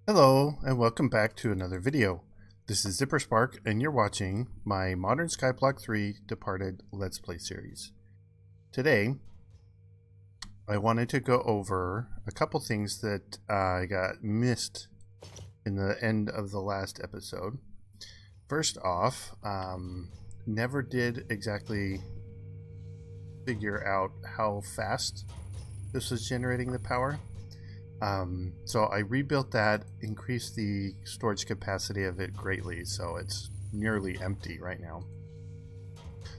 Hello and welcome back to another video. This is ZipperSpark and you're watching my Modern Skyblock 3 Departed Let's Play series. Today I wanted to go over a couple things that I got missed in the end of the last episode. First off, never did exactly figure out how fast this was generating the power. So I rebuilt that, increased the storage capacity of it greatly, so it's nearly empty right now.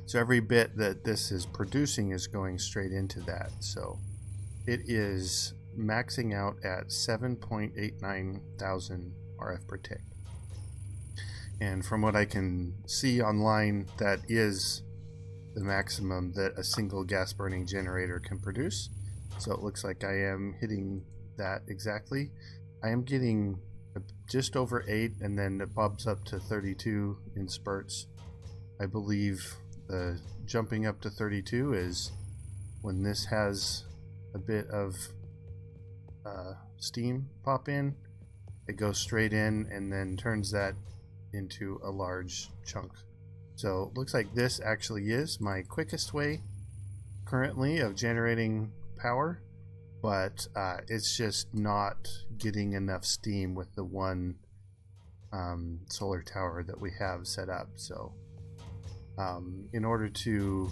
So every bit that this is producing is going straight into that. So it is maxing out at 7.89 thousand RF per tick. And from what I can see online, that is the maximum that a single gas burning generator can produce. So it looks like I am hitting that exactly. I am getting just over 8 and then it bumps up to 32 in spurts. I believe the jumping up to 32 is when this has a bit of steam pop in. It goes straight in and then turns that into a large chunk. So it looks like this actually is my quickest way currently of generating power, but it's just not getting enough steam with the one solar tower that we have set up. So in order to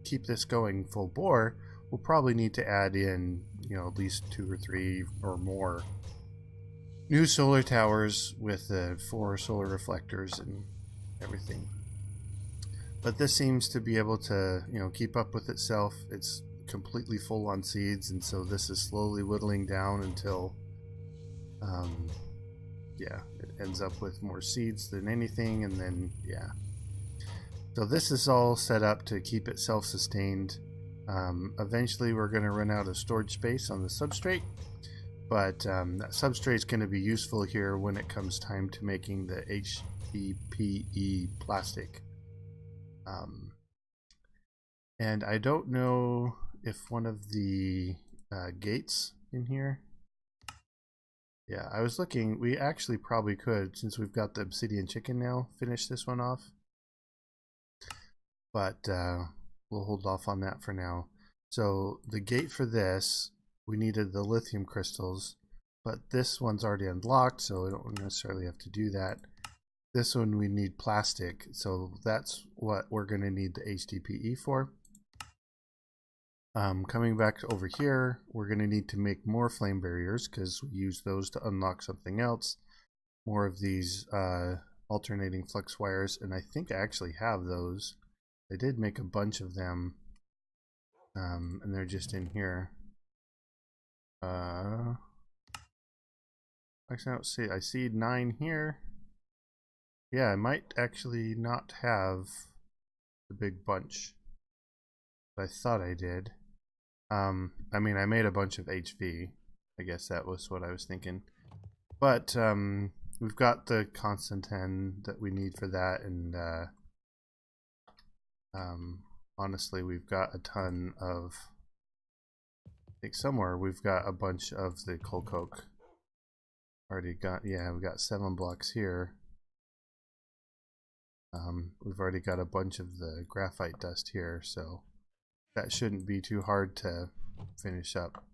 keep this going full bore, we'll probably need to add in at least 2 or 3 or more new solar towers with the 4 solar reflectors and everything. But this seems to be able to keep up with itself. It's completely full on seeds, and so this is slowly whittling down until it ends up with more seeds than anything. And then so this is all set up to keep it self-sustained. Eventually we're going to run out of storage space on the substrate, but that substrate is going to be useful here when it comes time to making the HDPE plastic. And I don't know if one of the gates in here, I was looking, we actually probably could, since we've got the obsidian chicken now, finish this one off, but we'll hold off on that for now. So the gate for this, we needed the lithium crystals, but this one's already unlocked, so we don't necessarily have to do that. This one we need plastic, so that's what we're going to need the HDPE for. Coming back over here, we're going to need to make more flame barriers because we use those to unlock something else. More of these alternating flux wires, and I think I actually have those. I did make a bunch of them, and they're just in here. Actually, I don't see. I see 9 here. Yeah, I might actually not have the big bunch, but I thought I did. I mean, I made a bunch of HV. I guess that was what I was thinking. But we've got the constant 10 that we need for that, and honestly, we've got a ton of. I think somewhere we've got a bunch of the coal coke. Already got, we've got 7 blocks here. We've already got a bunch of the graphite dust here, so that shouldn't be too hard to finish up.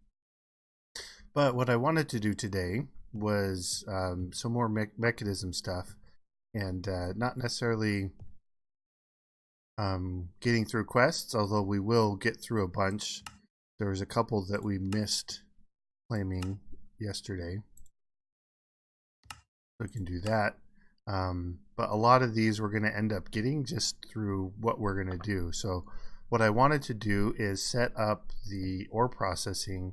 But what I wanted to do today was some more mechanism stuff, and not necessarily getting through quests, although we will get through a bunch. There was a couple that we missed claiming yesterday, so we can do that. But a lot of these we're going to end up getting just through what we're going to do. So what I wanted to do is set up the ore processing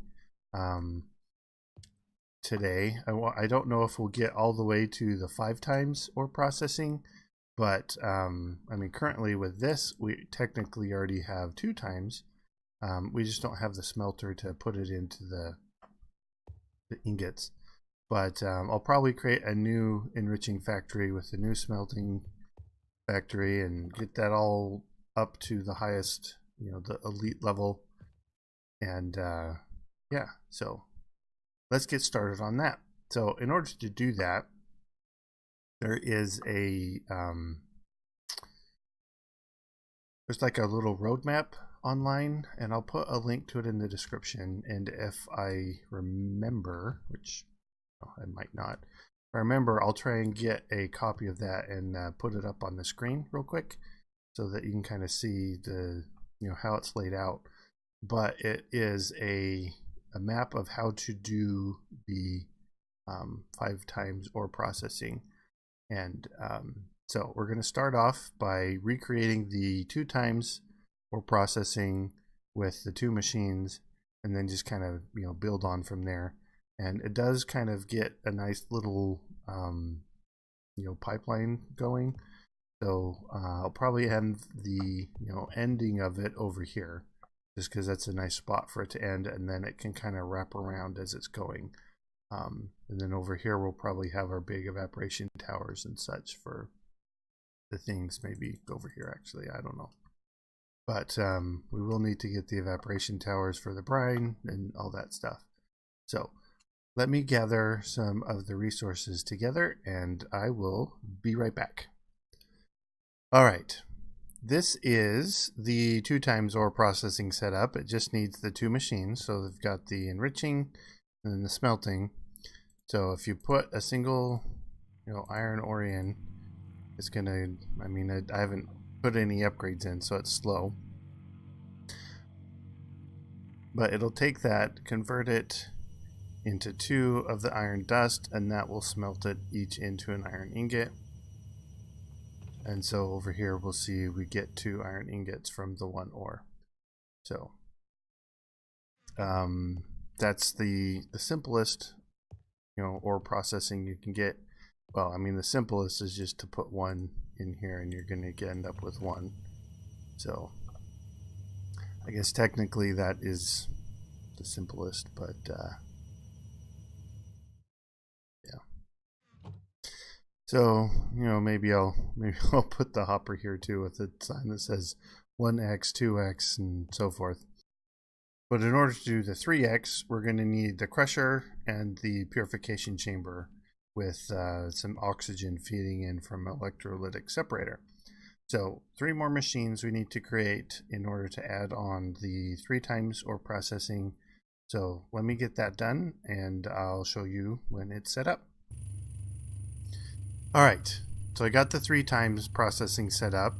today. I don't know if we'll get all the way to the 5 times ore processing, but I mean, currently with this we technically already have 2 times. We just don't have the smelter to put it into the ingots. But I'll probably create a new enriching factory with a new smelting factory and get that all up to the highest, the elite level. And yeah, so let's get started on that. So in order to do that, there is a there's like a little roadmap online, and I'll put a link to it in the description. And if I remember, which I might not, if I remember, I'll try and get a copy of that and put it up on the screen real quick so that you can kind of see the how it's laid out. But it is a map of how to do the 5 times OR processing. And so we're going to start off by recreating the 2 times OR processing with the 2 machines, and then just kind of build on from there. And it does kind of get a nice little pipeline going. So I'll probably end the ending of it over here, just because that's a nice spot for it to end, and then it can kind of wrap around as it's going. And then over here we'll probably have our big evaporation towers and such for the things. Maybe over here, actually, I don't know. But we will need to get the evaporation towers for the brine and all that stuff. So let me gather some of the resources together, and I will be right back. All right, this is the 2 times OR processing setup. It just needs the 2 machines. So they've got the enriching and then the smelting. So if you put a single iron ore in, it's gonna, I haven't put any upgrades in, so it's slow, but it'll take that, convert it into 2 of the iron dust, and that will smelt it each into an iron ingot. And so over here we'll see we get 2 iron ingots from the 1 ore. So that's the simplest ore processing you can get. Well, the simplest is just to put 1 in here, and you're going to end up with 1. So I guess technically that is the simplest, but yeah. So maybe I'll put the hopper here too, with a sign that says 1x, 2x, and so forth. But in order to do the 3x, we're going to need the crusher and the purification chamber with some oxygen feeding in from an electrolytic separator. So 3 more machines we need to create in order to add on the 3 times OR processing. So let me get that done, and I'll show you when it's set up. All right, so I got the 3 times processing set up.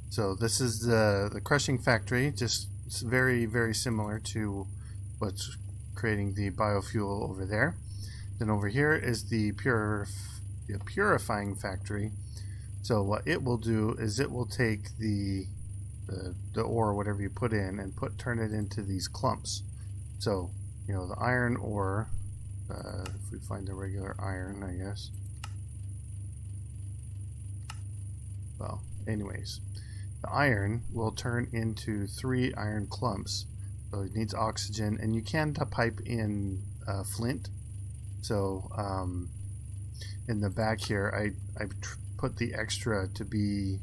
So this is the crushing factory, just very, very similar to what's creating the biofuel over there. Then over here is the purifying factory. So what it will do is it will take the ore, whatever you put in, and turn it into these clumps. So the iron ore, if we find the regular iron, I guess. Well, anyways, the iron will turn into 3 iron clumps. So it needs oxygen, and you can pipe in flint. So in the back here, I put the extra to be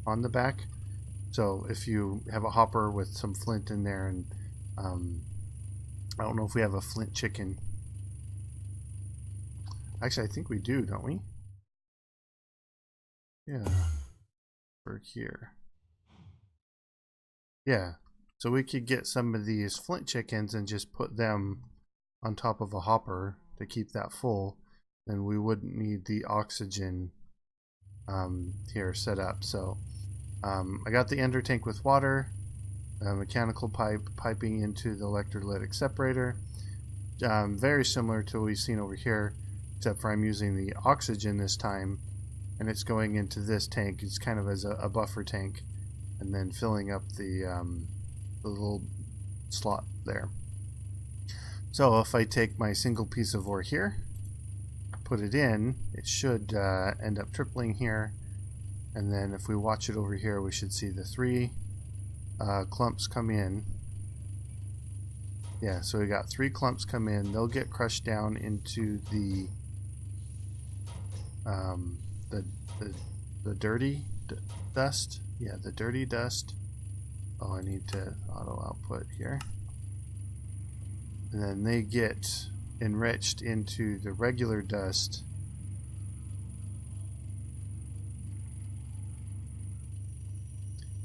on the back. So if you have a hopper with some flint in there, and I don't know if we have a flint chicken. Actually, I think we do, don't we? Yeah, for here. Yeah, so we could get some of these flint chickens and just put them on top of a hopper to keep that full. Then we wouldn't need the oxygen here set up. So I got the ender tank with water, mechanical piping into the electrolytic separator. Very similar to what we've seen over here, except for I'm using the oxygen this time, and it's going into this tank. It's kind of as a buffer tank, and then filling up the little slot there. So if I take my single piece of ore here, put it in, it should end up tripling here, and then if we watch it over here, we should see the 3 clumps come in. Yeah, so we got 3 clumps come in. They'll get crushed down into the dirty dust. Yeah, the dirty dust. Oh, I need to auto output here. And then they get enriched into the regular dust,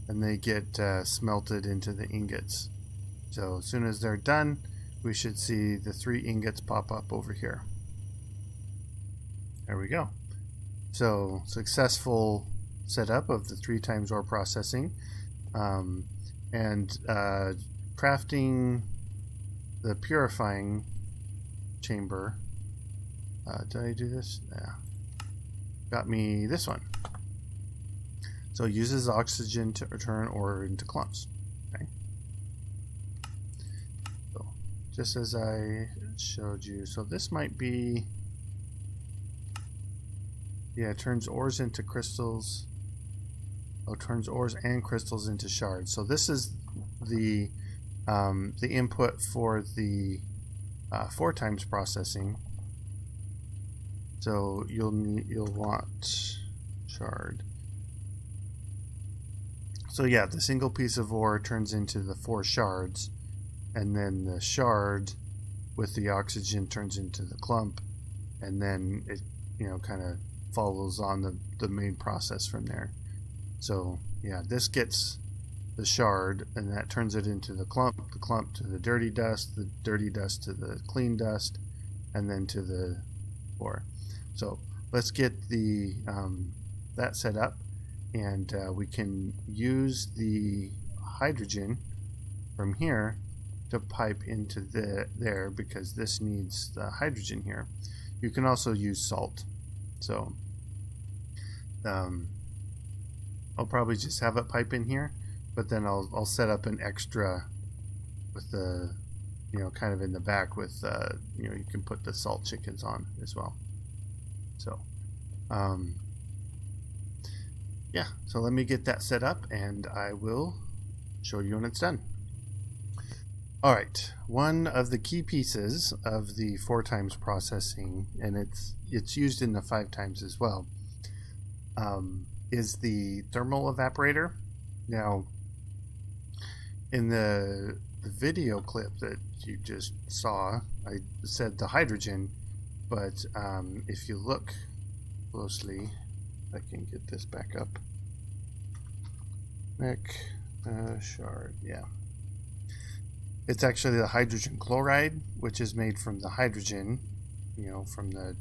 and they get smelted into the ingots. So as soon as they're done, we should see the 3 ingots pop up over here. There we go. So successful setup of the 3 times ore processing, and crafting the purifying chamber. Did I do this? Yeah. Got me this one. So it uses oxygen to turn ore into clumps. Okay. So just as I showed you, so this might be, yeah, it turns ores into crystals. Oh, turns ores and crystals into shards. So this is the input for the 4 times processing. So you'll want shard. So yeah, the single piece of ore turns into the 4 shards, and then the shard with the oxygen turns into the clump, and then it, you know, kind of follows on the main process from there. So yeah, this gets the shard, and that turns it into the clump to the dirty dust to the clean dust, and then to the ore. So let's get the that set up, and we can use the hydrogen from here to pipe into there, because this needs the hydrogen here. You can also use salt. So I'll probably just have it pipe in here, but then I'll set up an extra with the, you know, kind of in the back with, you know, you can put the salt chickens on as well. So yeah, so let me get that set up and I will show you when it's done. Alright, one of the key pieces of the 4 times processing, and it's used in the 5 times as well, is the thermal evaporator. Now, in the video clip that you just saw, I said the hydrogen, but if you look closely, I can get this back up. Shard, yeah. It's actually the hydrogen chloride, which is made from the hydrogen, you know, from the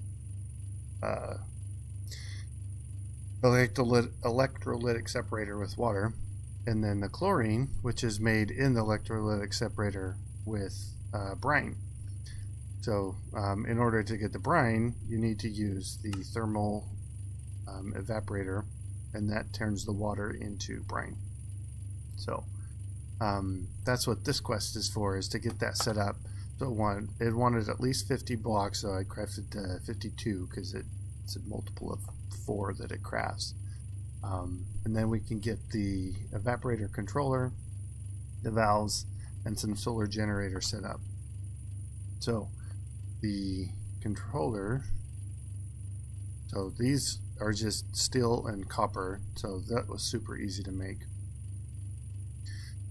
electrolytic separator with water, and then the chlorine, which is made in the electrolytic separator with brine. So in order to get the brine, you need to use the thermal evaporator, and that turns the water into brine. So that's what this quest is for, is to get that set up. So it wanted at least 50 blocks, so I crafted 52 because it's a multiple of 4 that it crafts. And then we can get the evaporator controller, the valves, and some solar generator set up. So the controller, so these are just steel and copper, so that was super easy to make.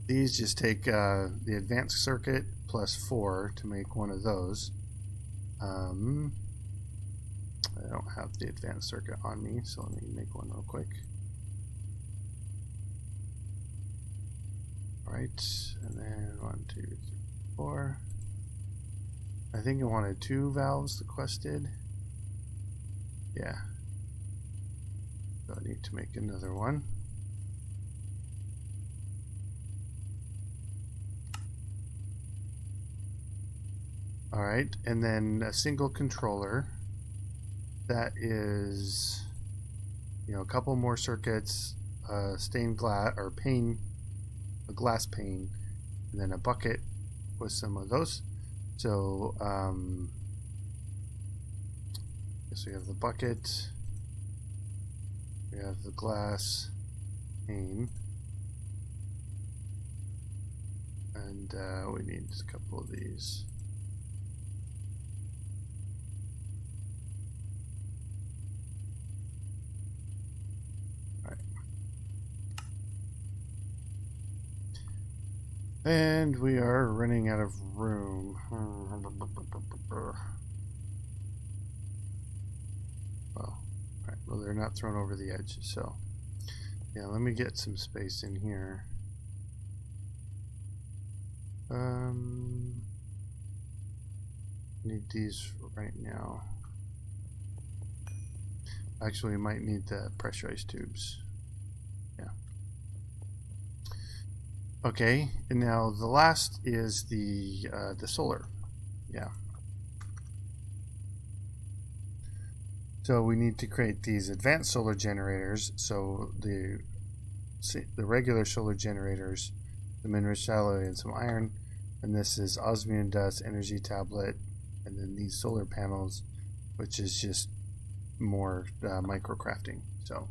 These just take the advanced circuit plus 4 to make one of those. I don't have the advanced circuit on me, so let me make one real quick. Alright, and then 1, 2, 3, 4. I think I wanted 2 valves, the quest did. Yeah. So I need to make another one. Alright, and then a single controller. That is, you know, a couple more circuits, stained glass or pane, a glass pane, and then a bucket with some of those. So, I guess we have the bucket, we have the glass pane, and we need a couple of these. And we are running out of room. Well, they're not thrown over the edge, so yeah, let me get some space in here. Need these right now. Actually, we might need the pressurized tubes. Yeah. Okay, and now the last is the solar. Yeah. So we need to create these advanced solar generators. So the regular solar generators, the mineral alloy and some iron, and this is osmium dust, energy tablet, and then these solar panels, which is just more microcrafting. So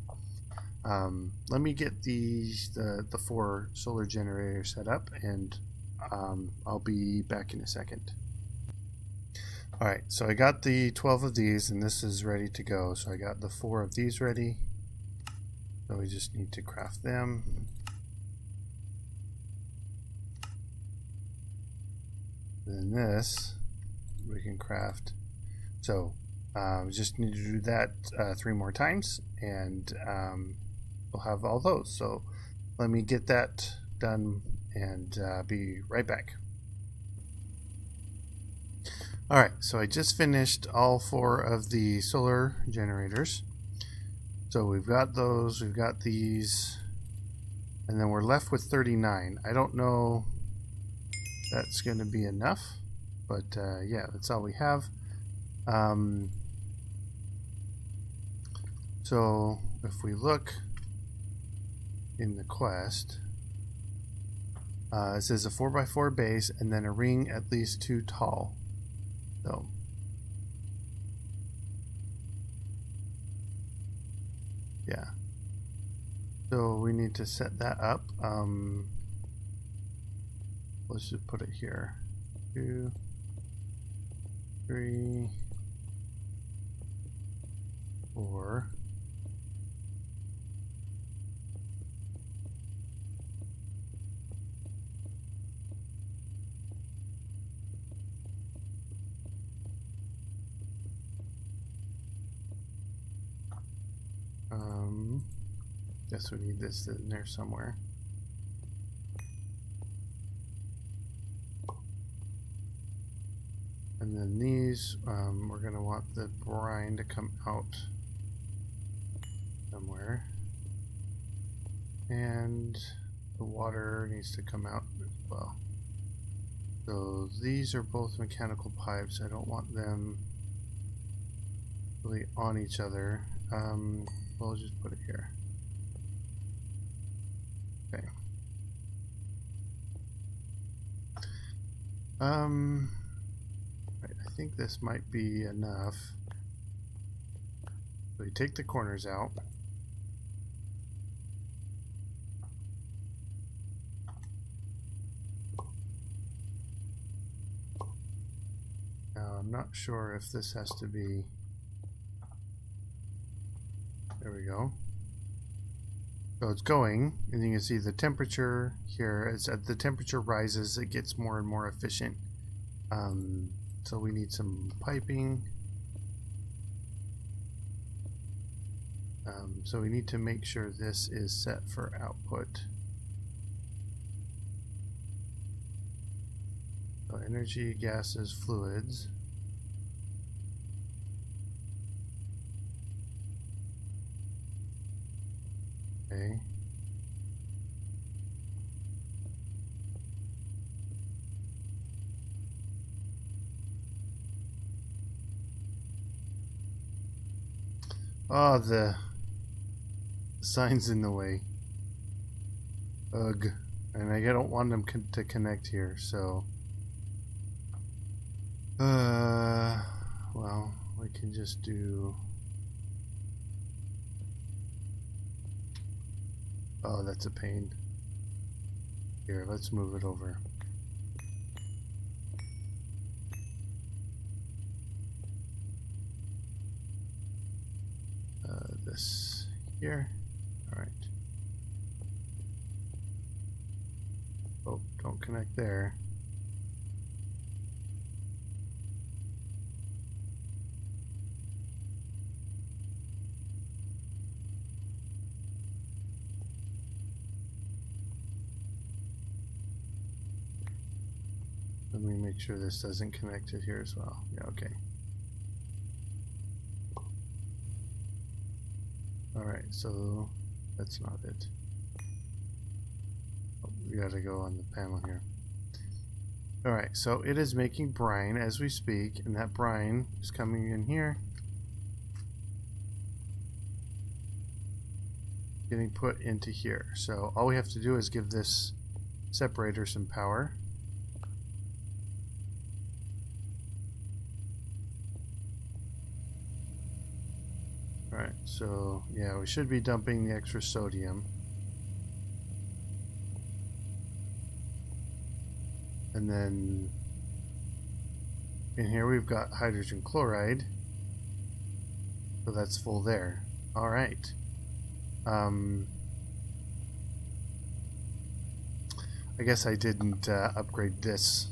let me get the 4 solar generators set up, and I'll be back in a second. Alright, so I got the 12 of these, and this is ready to go. So I got the 4 of these ready. So we just need to craft them. Then this we can craft. So we just need to do that 3 more times, and we'll have all those. So let me get that done and be right back. Alright, so I just finished all 4 of the solar generators. So we've got those, we've got these, and then we're left with 39. I don't know if that's going to be enough, but yeah, that's all we have. So if we look in the quest, it says a 4x4 base and then a ring at least 2 tall. So yeah, so we need to set that up. Let's just put it here. 2, 3, 4. Guess we need this in there somewhere. And then these, we're going to want the brine to come out somewhere. And the water needs to come out as well. So these are both mechanical pipes. I don't want them really on each other. We'll just put it here. Okay. Right, I think this might be enough. So you take the corners out. Now I'm not sure if this has to be. There we go. So it's going, and you can see the temperature here. As the temperature rises, it gets more and more efficient. So we need some piping. So we need to make sure this is set for output. So energy, gases, fluids. Okay. Oh, the sign's in the way. Ugh. And I don't want them to connect here, so... well, we can just do... Oh, that's a pain. Here, let's move it over. This here. Alright. Oh, don't connect there. make sure this doesn't connect to here as well. Yeah, okay. Alright, so that's not it. Oh, we gotta go on the panel here. Alright, so it is making brine as we speak, and that brine is coming in here, getting put into here. So all we have to do is give this separator some power. Alright, so yeah, we should be dumping the extra sodium. And then in here we've got hydrogen chloride. So that's full there. Alright. I guess I didn't upgrade this,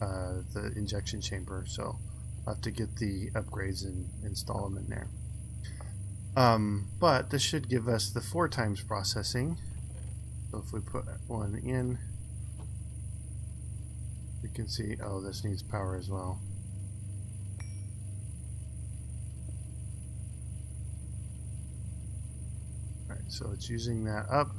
the injection chamber, so I'll have to get the upgrades and install them in there. But this should give us the 4 times processing. So if we put one in, we can see, oh, this needs power as well. Alright, so it's using that up.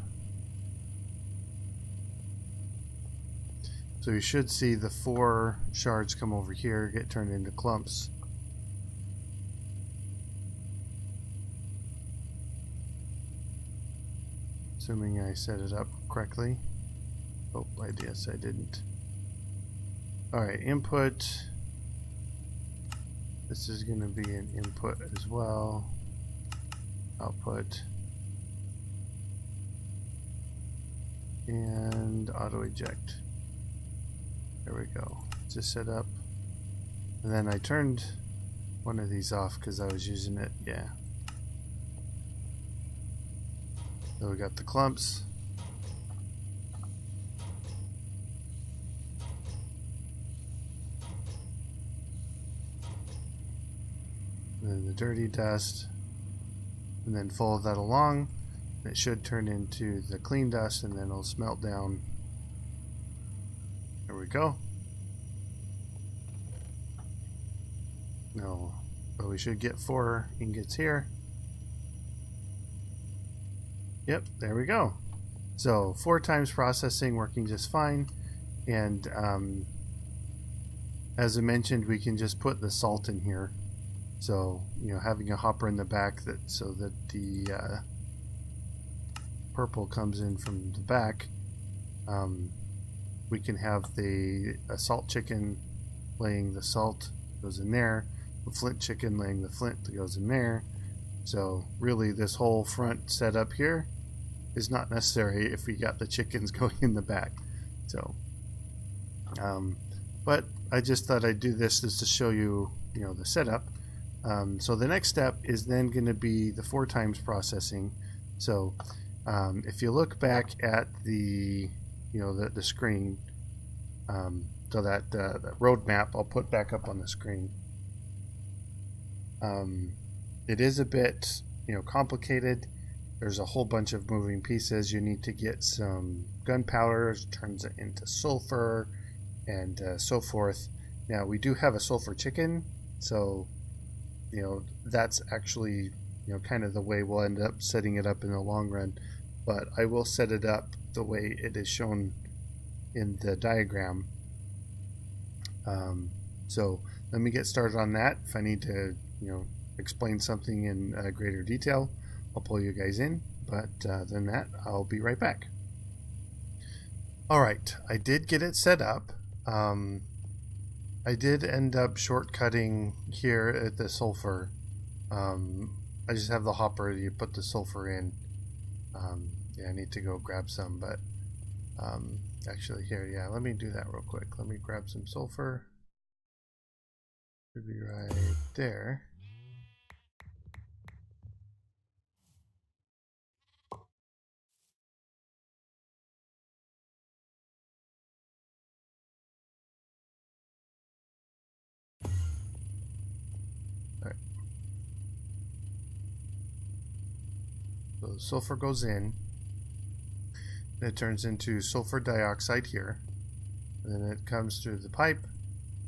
So you should see the 4 shards come over here, get turned into clumps. Assuming I set it up correctly. Oh, yes, I didn't. Alright, input. This is going to be an input as well. Output. And auto eject. There we go. Just set up. And then I turned one of these off because I was using it. Yeah. So we got the clumps. And then the dirty dust. And then fold that along. It should turn into the clean dust, and then it'll smelt down. There we go. No, but we should get 4 ingots here. Yep, there we go. So 4 times processing working just fine. And as I mentioned, we can just put the salt in here. So, you know, having a hopper in the back so that the purple comes in from the back. We can have a salt chicken laying the salt, goes in there. The flint chicken laying the flint that goes in there. So really this whole front setup here is not necessary if we got the chickens going in the back. So, but I just thought I'd do this just to show you, you know, the setup. So the next step is then going to be the 4 times processing. So if you look back at the, you know, the screen, so that the roadmap I'll put back up on the screen. It is a bit, you know, complicated. There's a whole bunch of moving pieces. You need to get some gunpowder, turns it into sulfur, and so forth. Now we do have a sulfur chicken, so you know that's actually, you know, kind of the way we'll end up setting it up in the long run. But I will set it up the way it is shown in the diagram. So let me get started on that. If I need to, you know, explain something in greater detail, I'll pull you guys in. But than that, I'll be right back. Alright, I did get it set up. I did end up shortcutting here at the sulfur. I just have the hopper, you put the sulfur in. Yeah, I need to go grab some, but actually here, yeah, let me do that real quick. Let me grab some sulfur. Should be right there. Alright. So the sulfur goes in. It turns into sulfur dioxide here. And then it comes through the pipe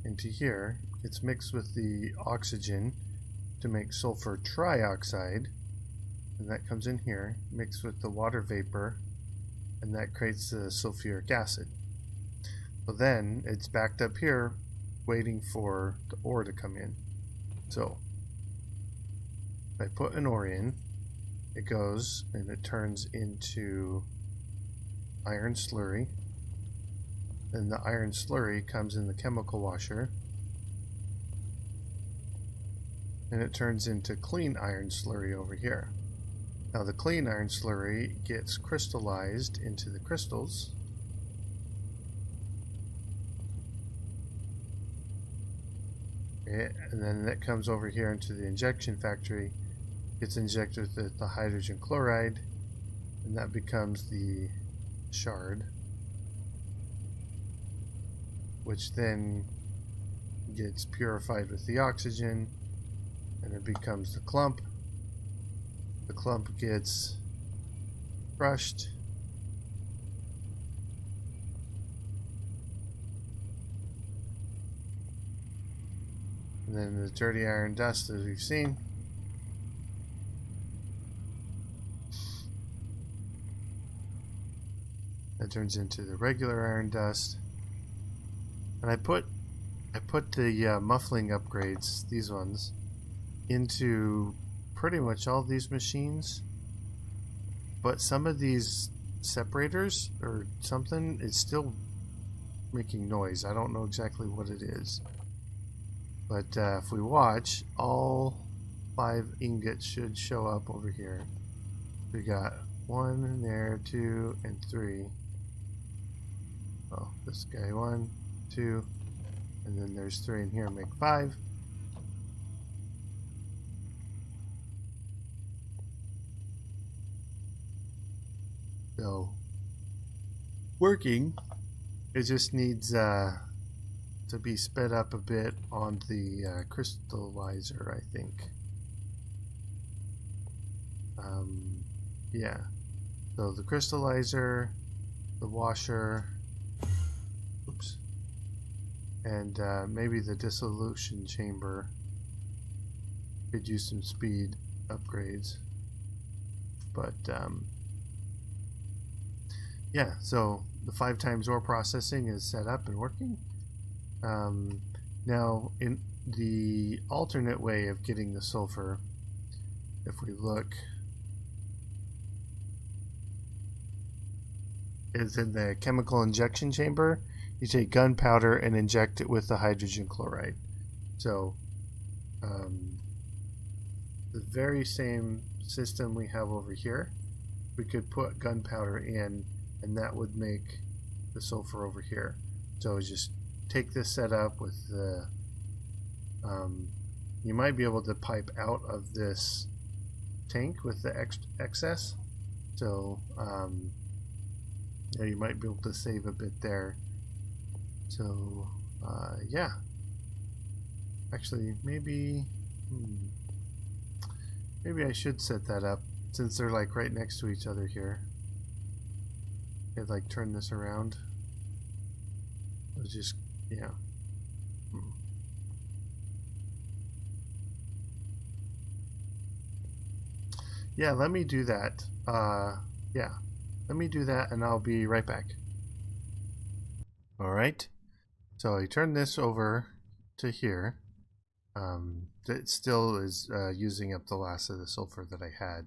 into here. It's mixed with the oxygen to make sulfur trioxide, and that comes in here, mixed with the water vapor, and that creates the sulfuric acid. So then it's backed up here waiting for the ore to come in. So if I put an ore in, it goes and it turns into iron slurry. Then the iron slurry comes in the chemical washer, and it turns into clean iron slurry over here. Now the clean iron slurry gets crystallized into the crystals. And then that comes over here into the injection factory, gets injected with the hydrogen chloride, and that becomes the shard, which then gets purified with the oxygen, and it becomes the clump. The clump gets crushed, and then the dirty iron dust, as we've seen, that turns into the regular iron dust. And I put the muffling upgrades, these ones, into pretty much all these machines, but some of these separators or something is still making noise. I don't know exactly what it is, but if we watch, all 5 ingots should show up over here. We got 1 in there, 2 and 3. Oh, this guy 1, 2, and then there's 3 in here, make 5. So, working. It just needs to be sped up a bit on the crystallizer, I think. Yeah. So the crystallizer, the washer, oops, and maybe the dissolution chamber could use some speed upgrades. But yeah, so the 5 times ore processing is set up and working. Now, in the alternate way of getting the sulfur, if we look, is in the chemical injection chamber. You take gunpowder and inject it with the hydrogen chloride. So the very same system we have over here, we could put gunpowder in, and that would make the sulfur over here. So just take this setup with the you might be able to pipe out of this tank with the excess, so yeah, you might be able to save a bit there. So yeah, actually maybe I should set that up, since they're like right next to each other here. I'd like turn this around. Let's just, yeah. Yeah, let me do that. Yeah, let me do that and I'll be right back. Alright, so I turn this over to here. It still is using up the last of the sulfur that I had.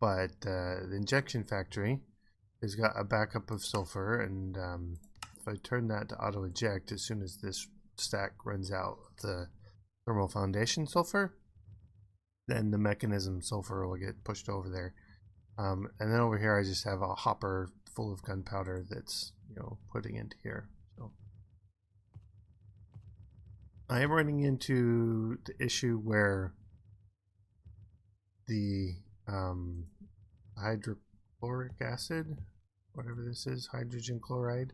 But the injection factory has got a backup of sulfur, and if I turn that to auto eject, as soon as this stack runs out of the thermal foundation sulfur, then the mechanism sulfur will get pushed over there. And then over here I just have a hopper full of gunpowder that's, you know, putting into here. So I am running into the issue where the hydrochloric acid, whatever this is, hydrogen chloride,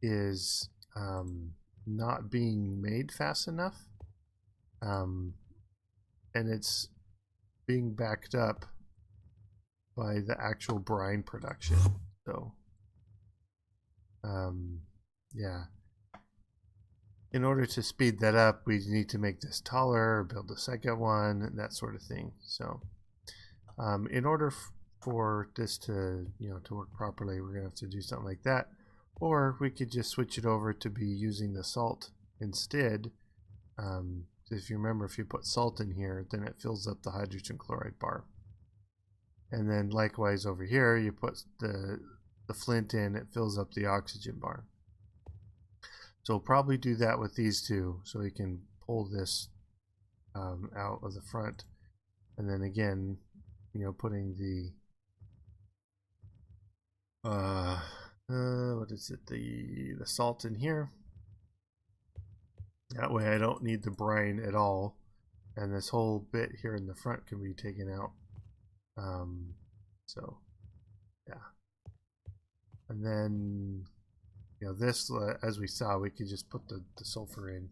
is not being made fast enough, and it's being backed up by the actual brine production. So Yeah. In order to speed that up, we need to make this taller, build a second one, that sort of thing. So in order for this to, to work properly, we're gonna have to do something like that. Or we could just switch it over to be using the salt instead. If you remember, if you put salt in here, then it fills up the hydrogen chloride bar. And then likewise over here, you put the flint in, it fills up the oxygen bar. So we'll probably do that with these two, so we can pull this out of the front. And then again, putting the what is it, the salt in here. That way I don't need the brine at all, and this whole bit here in the front can be taken out. So yeah, and then this, as we saw, we could just put the sulfur in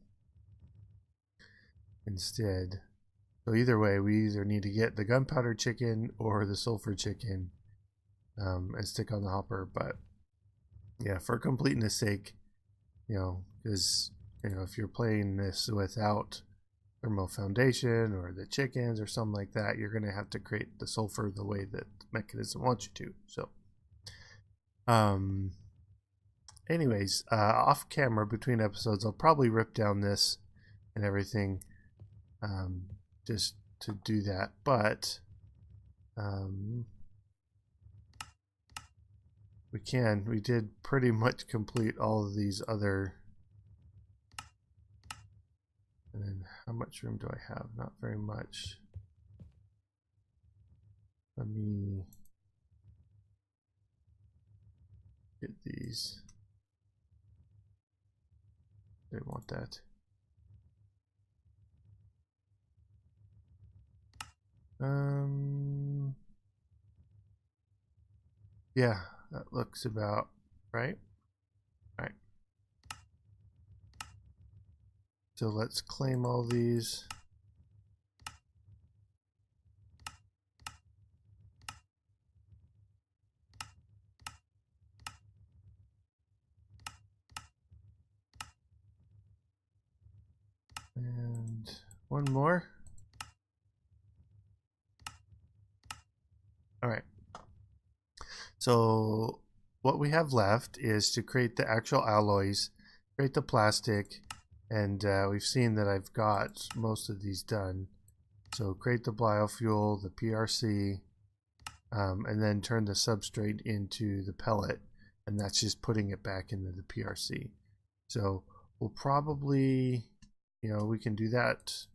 instead. So either way, we either need to get the gunpowder chicken or the sulfur chicken and stick on the hopper. But yeah, for completeness sake, because if you're playing this without thermal foundation or the chickens or something like that, you're going to have to create the sulfur the way that the mechanism wants you to. So anyways, off camera between episodes, I'll probably rip down this and everything just to do that. But we did pretty much complete all of these other. And then how much room do I have? Not very much. Let me get these. Didn't want that. Yeah, that looks about right. Right. So let's claim all these. And one more. All right. So what we have left is to create the actual alloys, create the plastic, and we've seen that I've got most of these done. So create the biofuel, the PRC, and then turn the substrate into the pellet, and that's just putting it back into the PRC. So we'll probably, we can do that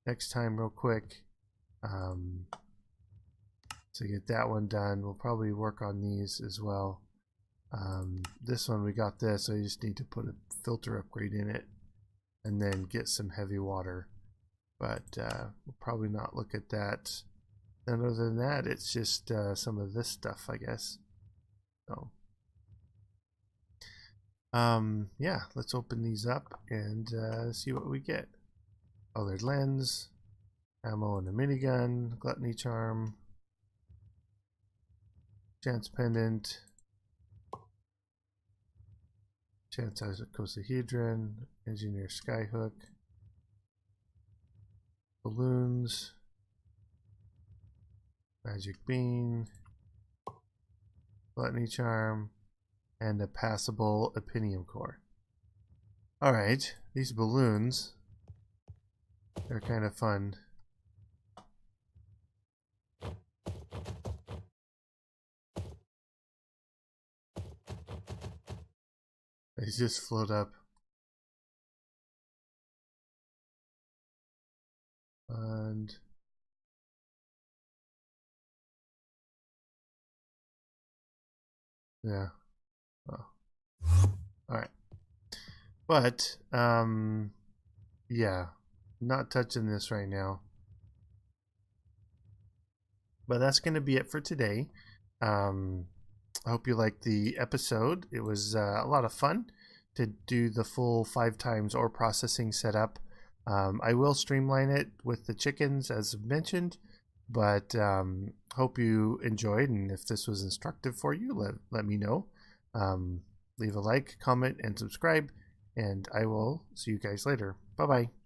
next time real quick. To get that one done, we'll probably work on these as well. This one, we got this, so you just need to put a filter upgrade in it and then get some heavy water. But we'll probably not look at that. And other than that, it's just some of this stuff, I guess. So yeah, let's open these up and see what we get. Colored lens, ammo and a minigun, gluttony charm, chance pendant, chance icosahedron, engineer skyhook, balloons, magic bean, gluttony charm, and a passable opinium core. Alright, these balloons, they're kind of fun. They just float up. And yeah. Well. Alright. But yeah, not touching this right now. But that's going to be it for today. I hope you liked the episode. It was a lot of fun to do the full 5 times ore processing setup. I will streamline it with the chickens as mentioned, but hope you enjoyed, and if this was instructive for you, let me know. leave a like, comment, and subscribe, and I will see you guys later. Bye-bye.